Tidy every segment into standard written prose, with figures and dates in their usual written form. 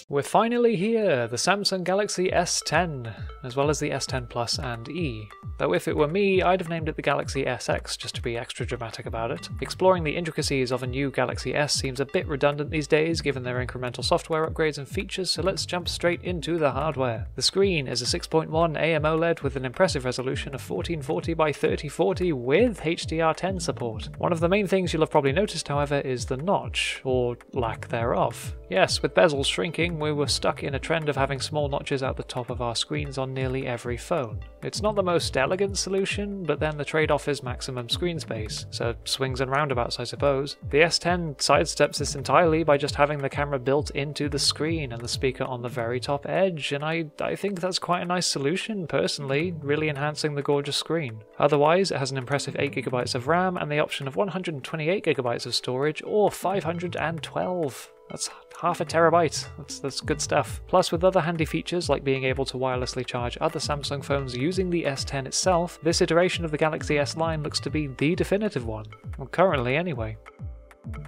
We're finally here, the Samsung Galaxy S10, as well as the S10 Plus and E. Though if it were me, I'd have named it the Galaxy SX just to be extra dramatic about it. Exploring the intricacies of a new Galaxy S seems a bit redundant these days given their incremental software upgrades and features, so let's jump straight into the hardware. The screen is a 6.1 AMOLED with an impressive resolution of 1440 by 3040 with HDR10 support. One of the main things you'll have probably noticed, however, is the notch, or lack thereof. Yes, with bezels shrinking, we were stuck in a trend of having small notches at the top of our screens on nearly every phone. It's not the most elegant solution, but then the trade-off is maximum screen space, so swings and roundabouts I suppose. The S10 sidesteps this entirely by just having the camera built into the screen and the speaker on the very top edge, and I think that's quite a nice solution personally, really enhancing the gorgeous screen. Otherwise, it has an impressive 8GB of RAM and the option of 128GB of storage or 512. That's half a terabyte. That's good stuff. Plus, with other handy features like being able to wirelessly charge other Samsung phones using the S10 itself, this iteration of the Galaxy S line looks to be the definitive one. Well, currently anyway.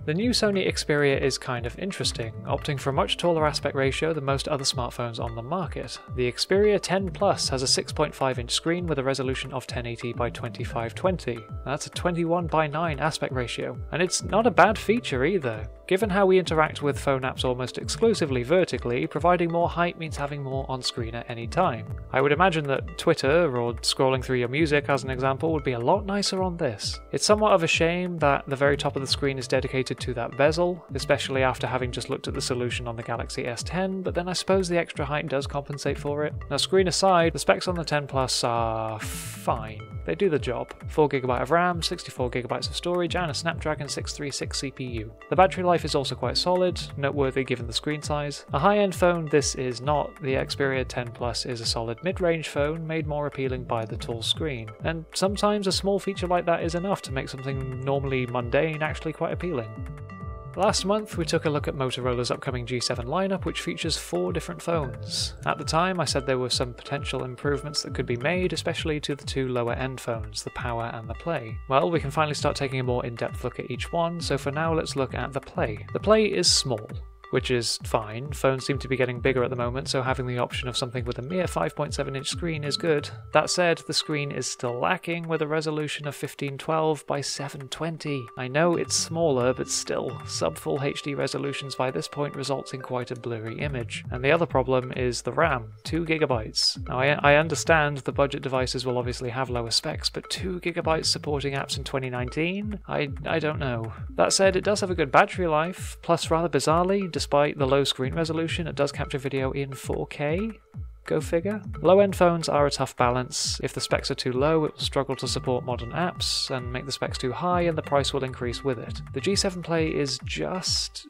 The new Sony Xperia is kind of interesting, opting for a much taller aspect ratio than most other smartphones on the market. The Xperia 10 Plus has a 6.5-inch screen with a resolution of 1080 by 2520. That's a 21:9 aspect ratio, and it's not a bad feature either. Given how we interact with phone apps almost exclusively vertically, providing more height means having more on screen at any time. I would imagine that Twitter, or scrolling through your music as an example, would be a lot nicer on this. It's somewhat of a shame that the very top of the screen is dedicated to that bezel, especially after having just looked at the solution on the Galaxy S10, but then I suppose the extra height does compensate for it. Now, screen aside, the specs on the 10 Plus are fine. They do the job. 4GB of RAM, 64GB of storage, and a Snapdragon 636 CPU. The battery life is also quite solid, noteworthy given the screen size. A high-end phone this is not. The Xperia 10 Plus is a solid mid-range phone made more appealing by the tall screen, and sometimes a small feature like that is enough to make something normally mundane actually quite appealing. Last month, we took a look at Motorola's upcoming G7 lineup, which features 4 different phones. At the time, I said there were some potential improvements that could be made, especially to the 2 lower-end phones, the Power and the Play. Well, we can finally start taking a more in-depth look at each one, so for now let's look at the Play. The Play is small, which is fine. Phones seem to be getting bigger at the moment, so having the option of something with a mere 5.7-inch screen is good. That said, the screen is still lacking with a resolution of 1512 by 720. I know it's smaller, but still, sub-full HD resolutions by this point results in quite a blurry image. And the other problem is the RAM, 2GB. Now I understand the budget devices will obviously have lower specs, but 2GB supporting apps in 2019? I don't know. That said, it does have a good battery life, plus rather bizarrely, despite the low screen resolution, it does capture video in 4K. Go figure. Low-end phones are a tough balance. If the specs are too low, it will struggle to support modern apps, and make the specs too high, and the price will increase with it. The G7 Play is just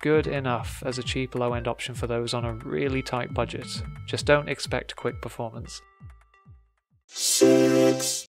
good enough as a cheap low-end option for those on a really tight budget. Just don't expect quick performance. CeX.